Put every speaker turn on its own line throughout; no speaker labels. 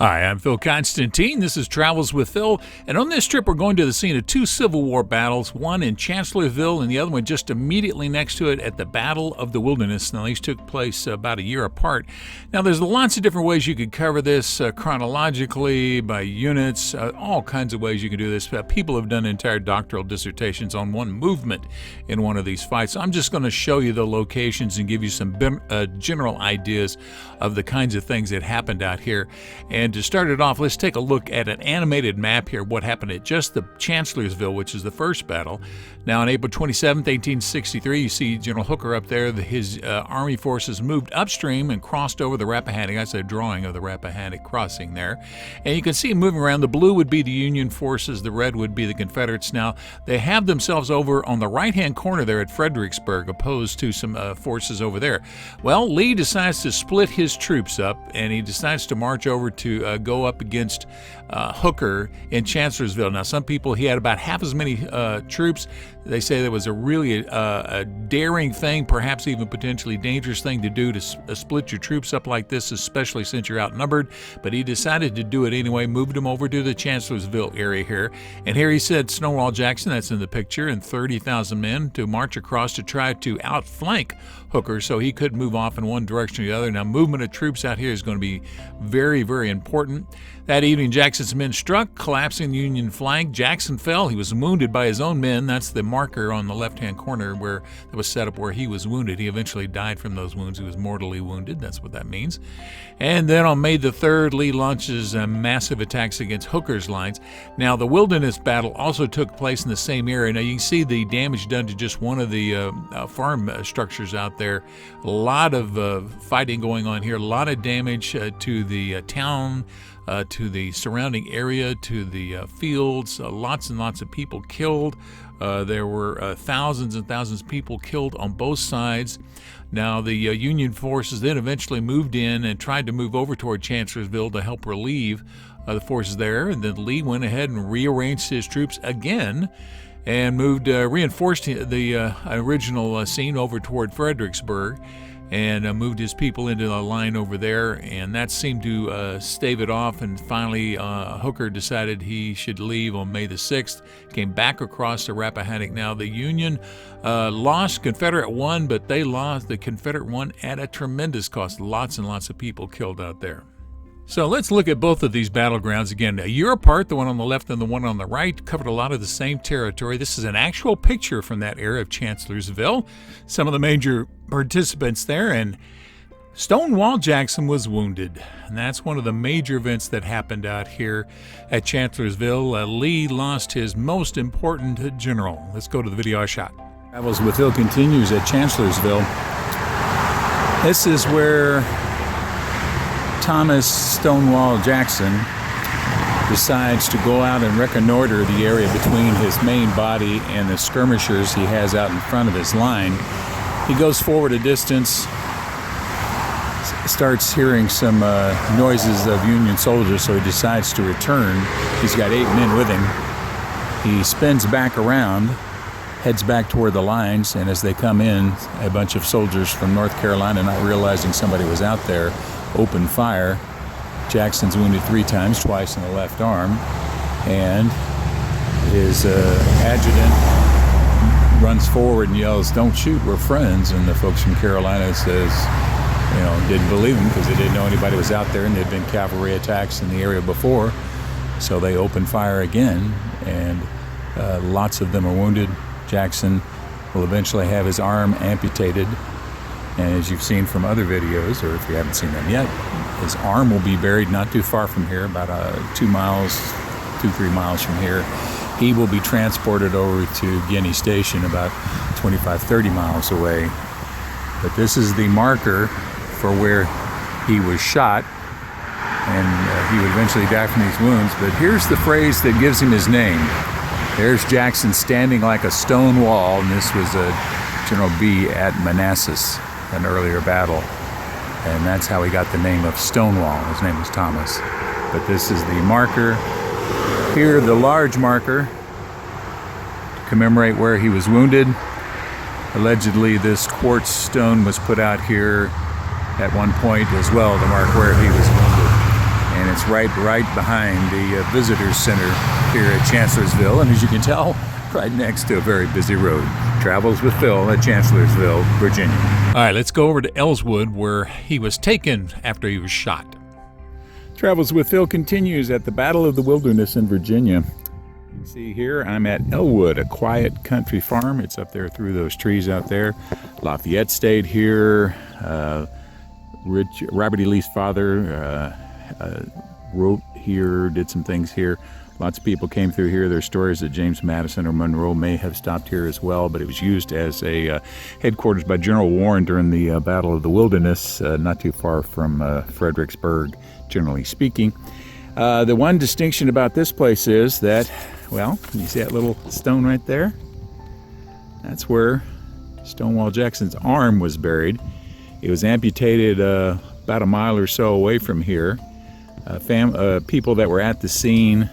Hi, I'm Phil Constantine. This is Travels with Phil, and on this trip we're going to the scene of two Civil War battles, one in Chancellorsville and the other one just immediately next to it at the Battle of the Wilderness. Now, these took place about a year apart. Now, there's lots of different ways you could cover this, chronologically, by units, all kinds of ways you can do this. People have done entire doctoral dissertations on one movement in one of these fights. So I'm just going to show you the locations and give you some general ideas of the kinds of things that happened out here. And to start it off, let's take a look at an animated map here, what happened at just the Chancellorsville, which is the first battle. Now, on April 27th, 1863, you see General Hooker up there. His army forces moved upstream and crossed over the Rappahannock. That's a drawing of the Rappahannock crossing there. And you can see moving around. The blue would be the Union forces. The red would be the Confederates. Now, they have themselves over on the right-hand corner there at Fredericksburg, opposed to some forces over there. Well, Lee decides to split his troops up, and he decides to march over to go up against Hooker in Chancellorsville. Now, some people, he had about half as many troops. They say that was a really a daring thing, perhaps even potentially dangerous thing to do, to split your troops up like this, especially since you're outnumbered. But he decided to do it anyway, moved them over to the Chancellorsville area here. And here he said Stonewall Jackson, that's in the picture, and 30,000 men to march across to try to outflank Hooker so he couldn't move off in one direction or the other. Now, movement of troops out here is going to be very, very important. That evening, Jackson's men struck, collapsing the Union flank. Jackson fell. He was wounded by his own men. That's the marker on the left-hand corner where it was set up where he was wounded. He eventually died from those wounds. He was mortally wounded. That's what that means. And then on May the 3rd, Lee launches massive attacks against Hooker's lines. Now, the Wilderness Battle also took place in the same area. Now, you can see the damage done to just one of the farm structures out there. A lot of fighting going on here. A lot of damage to the town, to the surrounding area, to the fields, lots and lots of people killed. There were thousands and thousands of people killed on both sides. Now, the Union forces then eventually moved in and tried to move over toward Chancellorsville to help relieve the forces there. And then Lee went ahead and rearranged his troops again and reinforced the original scene over toward Fredericksburg, and moved his people into the line over there, and that seemed to stave it off. And finally, Hooker decided he should leave on May the 6th, came back across the Rappahannock. Now, the Union lost, Confederate won, but they lost. The Confederate won at a tremendous cost. Lots and lots of people killed out there. So let's look at both of these battlegrounds again. A year apart, the one on the left and the one on the right covered a lot of the same territory. This is an actual picture from that era of Chancellorsville. Some of the major participants there, and Stonewall Jackson was wounded. And that's one of the major events that happened out here at Chancellorsville. Lee lost his most important general. Let's go to the video I shot. Travels with Phil continues at Chancellorsville. This is where Thomas Stonewall Jackson decides to go out and reconnoiter the area between his main body and the skirmishers he has out in front of his line. He goes forward a distance, starts hearing some noises of Union soldiers, so he decides to return. He's got 8 men with him. He spins back around, heads back toward the lines, and as they come in, a bunch of soldiers from North Carolina, not realizing somebody was out there, open fire. Jackson's wounded 3 times, twice in the left arm, and his adjutant runs forward and yells, "Don't shoot, we're friends." And the folks from Carolina says, didn't believe him because they didn't know anybody was out there, and there'd been cavalry attacks in the area before. So they open fire again, and lots of them are wounded. Jackson will eventually have his arm amputated. And as you've seen from other videos, or if you haven't seen them yet, his arm will be buried not too far from here, about 3 miles from here. He will be transported over to Guinea Station, about 25-30 miles away. But this is the marker for where he was shot, and he would eventually die from these wounds. But here's the phrase that gives him his name. There's Jackson standing like a stone wall, and this was General B at Manassas, an earlier battle, and that's how he got the name of Stonewall. His name was Thomas. But this is the marker here, the large marker, to commemorate where he was wounded. Allegedly, this quartz stone was put out here at one point as well to mark where he was wounded, and it's It's right behind the Visitors Center here at Chancellorsville, and as you can tell, right next to a very busy road. Travels with Phil at Chancellorsville, Virginia. All right, let's go over to Elwoods Wood, where he was taken after he was shot. Travels with Phil continues at the Battle of the Wilderness in Virginia. You can see here I'm at Elwood, a quiet country farm. It's up there through those trees out there. Lafayette stayed here. Robert E. Lee's father wrote here, did some things here. Lots of people came through here. There's stories that James Madison or Monroe may have stopped here as well, but it was used as a headquarters by General Warren during the Battle of the Wilderness, not too far from Fredericksburg, generally speaking. The one distinction about this place is that, well, you see that little stone right there? That's where Stonewall Jackson's arm was buried. It was amputated about a mile or so away from here. People that were at the scene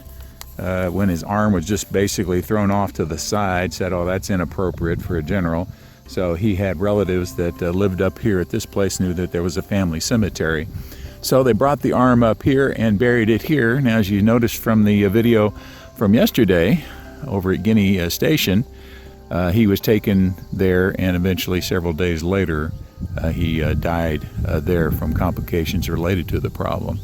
when his arm was just basically thrown off to the side said, oh, that's inappropriate for a general. So he had relatives that lived up here at this place, knew that there was a family cemetery. So they brought the arm up here and buried it here. Now, as you noticed from the video from yesterday over at Guinea Station, he was taken there, and eventually several days later he died there from complications related to the problem.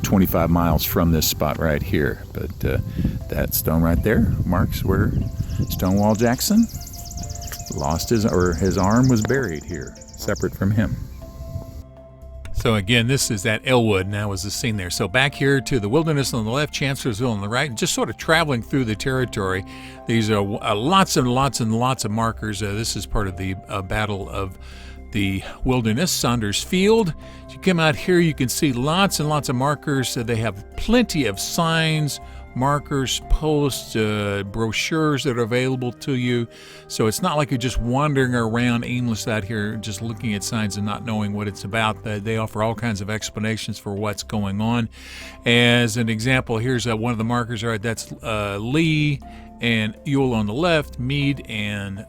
25 miles from this spot right here. But that stone right there marks where Stonewall Jackson lost his arm was buried here, separate from him. So again, this is at Elwood, now is the scene there. So back here to the Wilderness on the left, Chancellorsville on the right, and just sort of traveling through the territory. These are lots and lots and lots of markers. This is part of the Battle of the Wilderness, Saunders Field. As you come out here, you can see lots and lots of markers. They have plenty of signs, markers, posts, brochures that are available to you. So it's not like you're just wandering around aimless out here, just looking at signs and not knowing what it's about. They offer all kinds of explanations for what's going on. As an example, here's one of the markers. All right, that's Lee and Ewell on the left, Meade and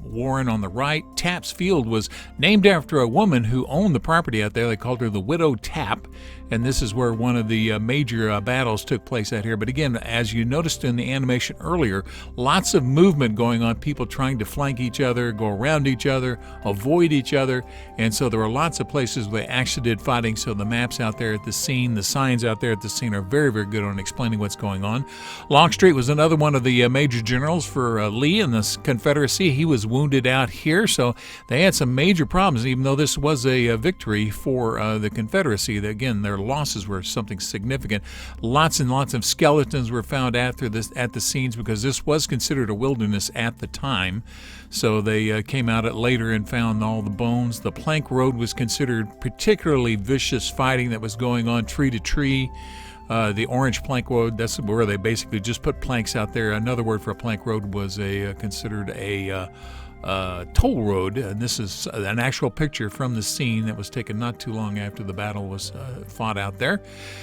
Warren on the right. Tapp's Field was named after a woman who owned the property out there. They called her the Widow Tapp, and this is where one of the major battles took place out here. But again, as you noticed in the animation earlier, lots of movement going on, people trying to flank each other, go around each other, avoid each other, and so there were lots of places where they actually did fighting. So the maps out there at the scene, the signs out there at the scene are very, very good on explaining what's going on. Longstreet was another one of the major generals for Lee in the Confederacy. He was wounded out here, so they had some major problems, even though this was a victory for the Confederacy. Again, their losses were something significant. Lots and lots of skeletons were found at the scenes because this was considered a wilderness at the time. So they came out later and found all the bones. The plank road was considered particularly vicious fighting that was going on tree to tree. The orange plank road, that's where they basically just put planks out there. Another word for a plank road was considered a toll road, and this is an actual picture from the scene that was taken not too long after the battle was fought out there.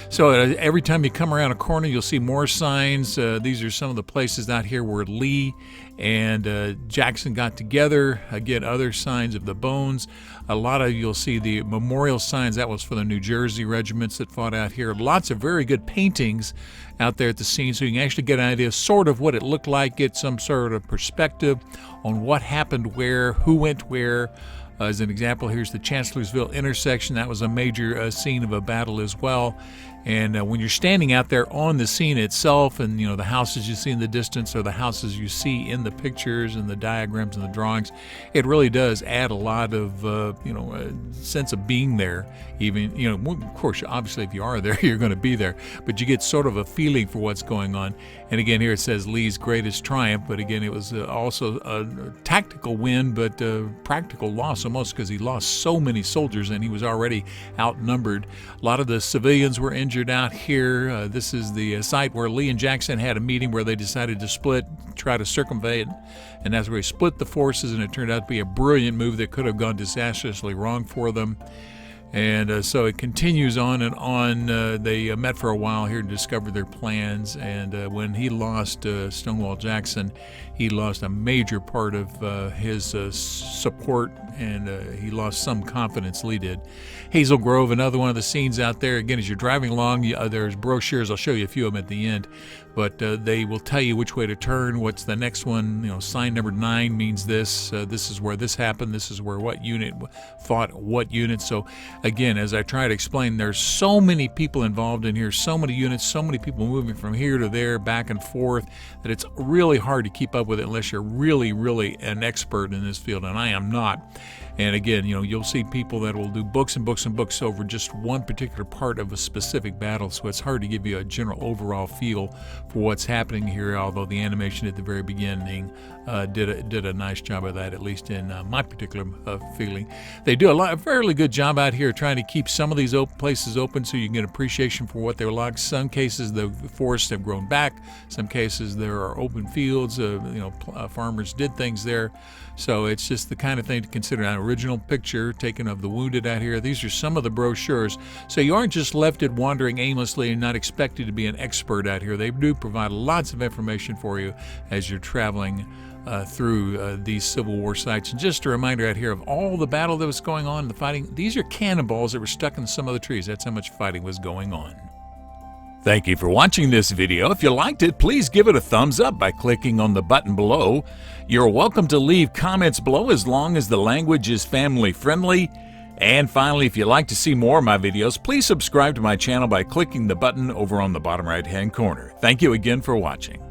So every time you come around a corner, you'll see more signs. These are some of the places out here where Lee and Jackson got together. Again, other signs of the bones. You'll see the memorial signs. That was for the New Jersey regiments that fought out here. Lots of very good paintings out there at the scene, so you can actually get an idea sort of what it looked like, get some sort of perspective on what happened where, who went where. As an example, here's the Chancellorsville Intersection. That was a major scene of a battle as well. And when you're standing out there on the scene itself, and the houses you see in the distance or the houses you see in the pictures and the diagrams and the drawings, it really does add a lot of a sense of being there. Even of course, obviously, if you are there, you're going to be there, but you get sort of a feeling for what's going on. And again, here it says Lee's greatest triumph, but again, it was also a tactical win, but practical loss almost, because he lost so many soldiers and he was already outnumbered. A lot of the civilians were injured out here. This is the site where Lee and Jackson had a meeting where they decided to split, try to circumvent, and that's where he split the forces, and it turned out to be a brilliant move that could have gone disastrously wrong for them. And so it continues on and on. They met for a while here to discover their plans. And when he lost Stonewall Jackson, he lost a major part of his support, and he lost some confidence. Lee did. Hazel Grove, another one of the scenes out there. Again, as you're driving along, there's brochures. I'll show you a few of them at the end. But they will tell you which way to turn, what's the next one. You know, sign number 9 means this. This is where this happened. This is where what unit fought what unit. So, again, as I try to explain, there's so many people involved in here, so many units, so many people moving from here to there, back and forth, that it's really hard to keep up with it unless you're really, really an expert in this field, and I am not. And again, you'll see people that will do books and books and books over just one particular part of a specific battle, so it's hard to give you a general overall feel for what's happening here, although the animation at the very beginning did a nice job of that, at least in my particular feeling. They do a fairly good job out here trying to keep some of these places open so you can get appreciation for what they were like. Some cases the forests have grown back. Some cases there are open fields. Farmers did things there. So it's just the kind of thing to consider. An original picture taken of the wounded out here. These are some of the brochures. So you aren't just left wandering aimlessly and not expected to be an expert out here. They do provide lots of information for you as you're traveling through these Civil War sites. And just a reminder out here of all the battle that was going on, the fighting. These are cannonballs that were stuck in some of the trees. That's how much fighting was going on. Thank you for watching this video. If you liked it, please give it a thumbs up by clicking on the button below. You're welcome to leave comments below as long as the language is family friendly. And finally, if you'd like to see more of my videos, please subscribe to my channel by clicking the button over on the bottom right-hand corner. Thank you again for watching.